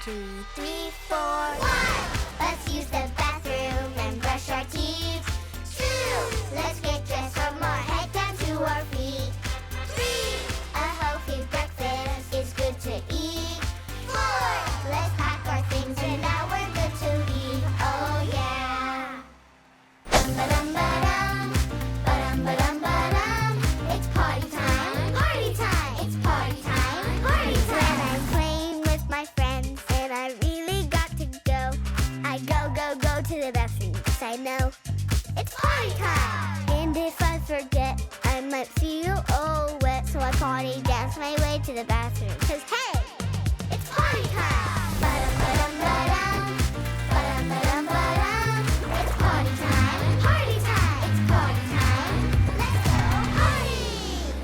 2, 3, 4. 1. Let's use the bathroom and brush our teeth. 2. Let's get dressed from our head down to our feet. 3. A healthy breakfast is good to eat. 4. Let's pack our things and now we're good to leave. Oh yeah. Dum-ba-dum-ba-dum, ba-dum-ba-dum-ba-dum. It's party time, party time. It's party time, party time. When I'm playing with my friends and I really got to go, I go to the bathroom because I know it's party time. And if I forget, I might feel all wet, so I potty dance my way to the bathroom. Cause hey, it's party time. Ba-dum-ba-dum-ba-dum, ba-dum-ba-dum-ba-dum. It's party time, party time. It's party time. Let's go party.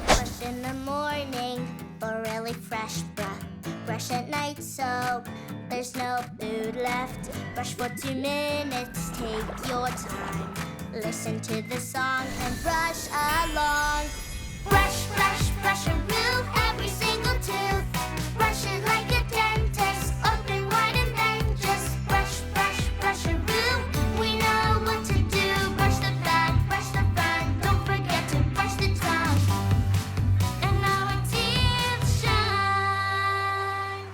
Brush in the morning for really fresh breath. Brush at night so there's no food left. Brush for 2 minutes, take your time. Listen to the song and brush along. Brush, brush, brush and remove every single tooth. Brush it like a dentist, open wide and then just brush, brush, brush and remove. We know what to do. Brush the back, brush the front. Don't forget to brush the tongue. And our teeth shine.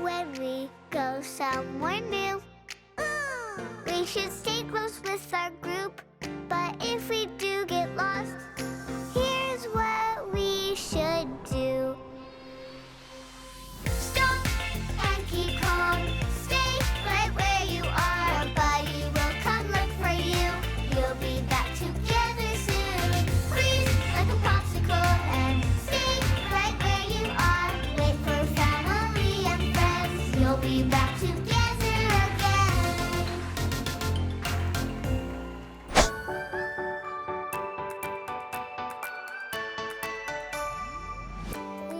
When we go somewhere new, we should stay close with our group. But if we do get lost, here's what we should do. Stop and keep calm. Stay right where you are. Nobody will come look for you. You'll be back together soon. Freeze like a popsicle and stay right where you are. Wait for family and friends. You'll be back together again.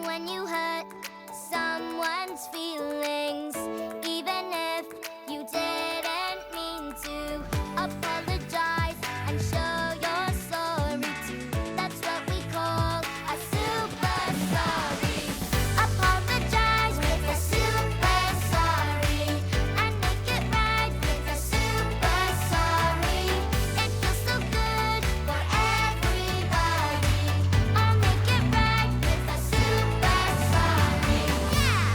When you hurt someone's feelings, even if you didn't mean to, apologize and show you're sorry too. That's what we call a super sorry. Apologize with a super sorry and make it right with a super sorry. It feels so good for everybody. I'll make it right with a super sorry. Yeah!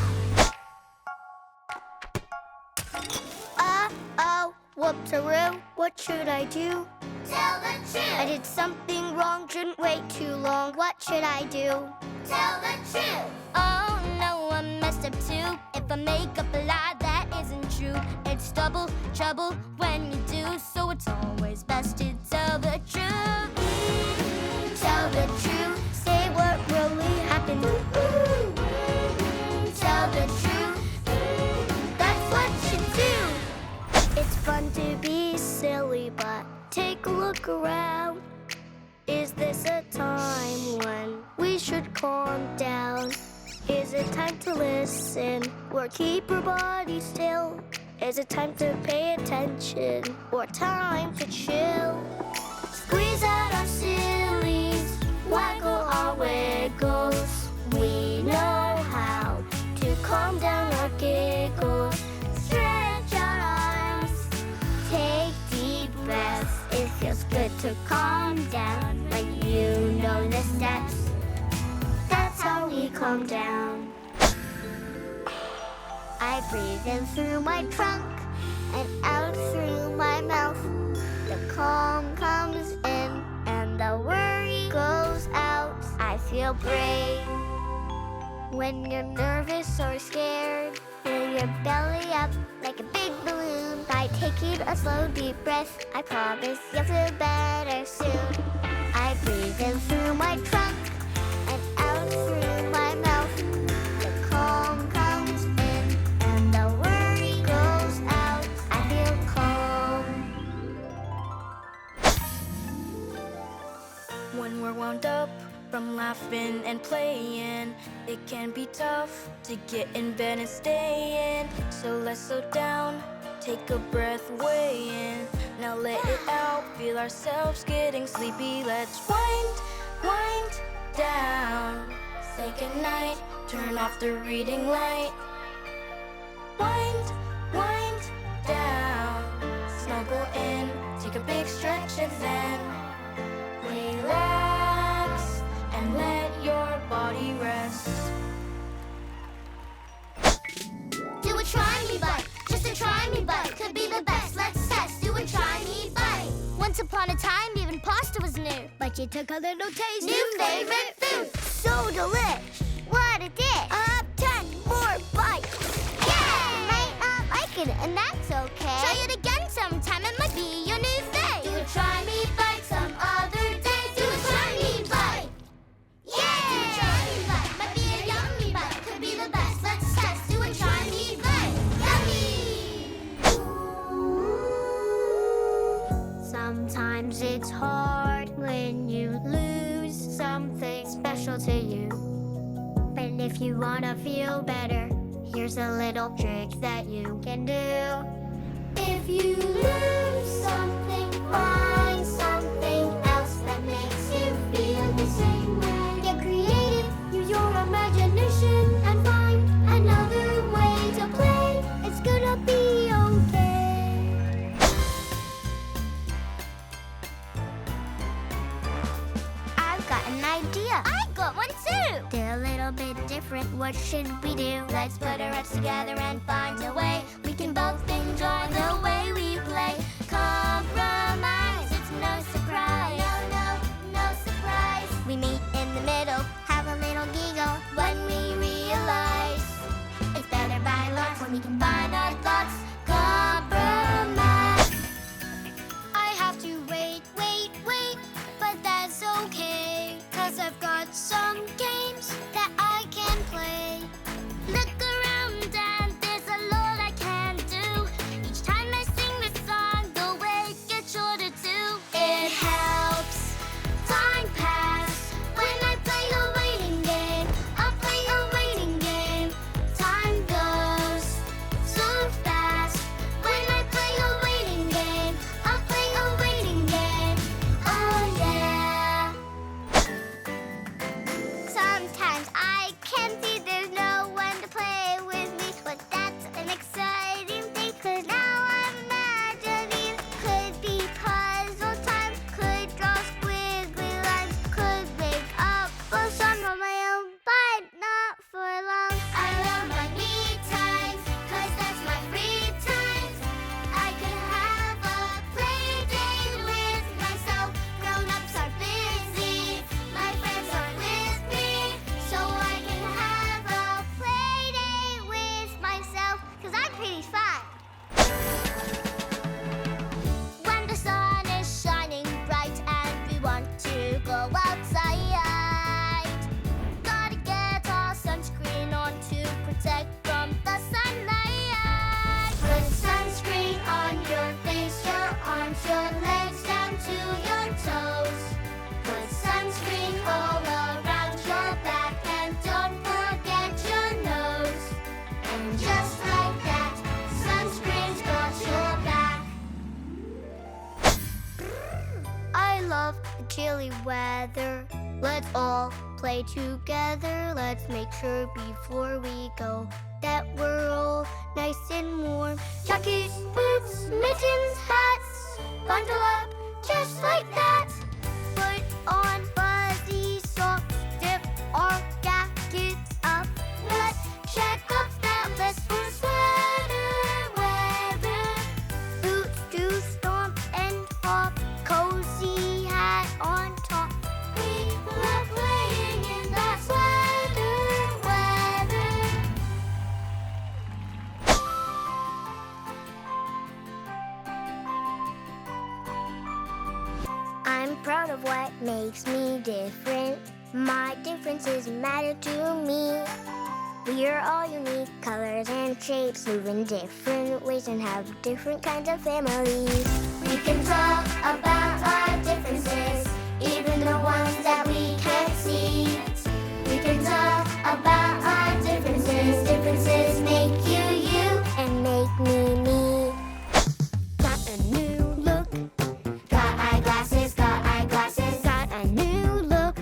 Uh-oh, whoop-a-roo, what should I do? Tell the truth. I did something wrong, shouldn't wait too long. What should I do? Tell the truth. Oh no, I messed up too. If I make up a lie that isn't true, it's double trouble when you do. So it's always best to tell the truth. Tell the truth. Say what really happened. Tell the truth. That's what you do. It's fun to be silly, but take a look around. Is this a time when we should calm down? Is it time to listen or keep our body still? Is it time to pay attention or time to chill? Squeeze out our sillies, waggle our wiggles. We know how to calm down our giggles. Stretch our arms, take deep breaths. It feels good to calm down when you know the steps. That's how we calm down. I breathe in through my trunk and out through my mouth. The calm comes in and the worry goes out. I feel brave when you're nervous or scared. Fill your belly up like a big balloon. By taking a slow deep breath, I promise you'll feel better soon. I breathe in through my trunk and out through my mouth. The calm comes in and the worry goes out. I feel calm. When we're wound up from laughing and playing, it can be tough to get in bed and stay in. So let's slow down, take a breath, weigh in. Now let it out, feel ourselves getting sleepy. Let's wind down. Say goodnight, turn off the reading light. stretch and then relax and let your body rest. Do a try me bite, just a try me bite. Could be the best, let's test. Do a try me bite. Once upon a time, even pasta was new. But you took a little taste. New favorite food. So delish. What a dish. 10 more bites. Yeah! You might not like it, and that's okay. Try it again sometime, it might be your new thing. Do a try me bite some other day. Do a try me bite. Yeah! Do a try me bite. Might be a yummy bite. Could be the best. Let's test. Do a try me bite. Yummy! Sometimes it's hard when you lose something special to you. But if you wanna feel better, here's a little trick that you can do. If you lose something, find something else that makes you feel the same way. Get creative, use your imagination, and find another way to play. It's gonna be okay. I've got an idea. I got one too. They're a little bit different. What should we do? Let's put our heads together and find a way. We can both enjoy the way we play. Compromise, it's no surprise. No surprise. We meet in the middle, have a little giggle when we realize it's better by lots when we combine our thoughts. Compromise. I have to wait, but that's okay. 'Cause I've got some games that I can play. Look around and there's a lot I can do. Each time I sing this song, the wait gets shorter too. It helps time pass when I play a waiting game. I'll play a waiting game. Time goes so fast when I play a waiting game. I'll play a waiting game. Oh yeah. Sometimes I can see there's no one to play with me, but that's an exciting thing. 'Cause now I'm imagining could be puzzle time, could draw squiggly lines, could make up a song on my own, but not for long. I love my me time, 'cause that's my free time. I could have a play date with myself. Grown-ups are busy, my friends aren't with me, so I can have a play date with myself. 'Cause I'm pretty fun. When the sun is shining bright and we want to go outside, gotta get our sunscreen on to protect from the sunlight. Put sunscreen on your face, your arms, your legs, down to your toes. Put sunscreen all around your back, and don't forget your nose. And just like that, sunscreen's got your back. I love the chilly weather. Let's all play together. Let's make sure before we go that we're all nice and warm. Jackets, boots, mittens, hats, bundle up just like that. Put on fuzzy socks, dip our jackets up. Let's check up that list for sweater weather. Boots to stomp and hop, cozy hat on top. We love playing in that sweater weather. I'm proud of what makes me different. My differences matter to me. We are all unique colors and shapes, move in different ways and have different kinds of families. We can talk about our differences, even the ones that we can't see. We can talk about our differences. Differences make you you and make me me. Got a new look. Got eyeglasses, got eyeglasses. Got a new look.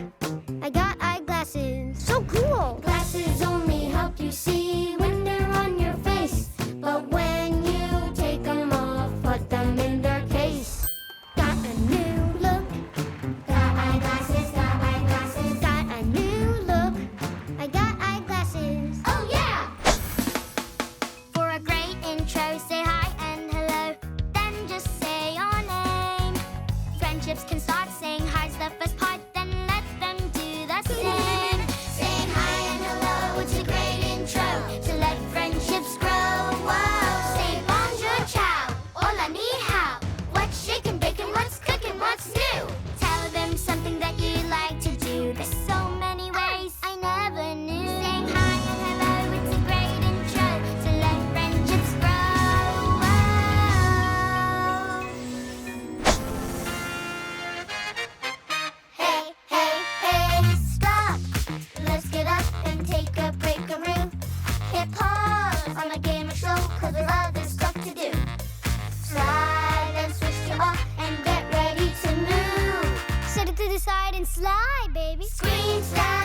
I got eyeglasses. So cool. Glasses only help you see when they're on your face. But when you take them off, put them in their case. Got a Slide, baby. Scream, slide.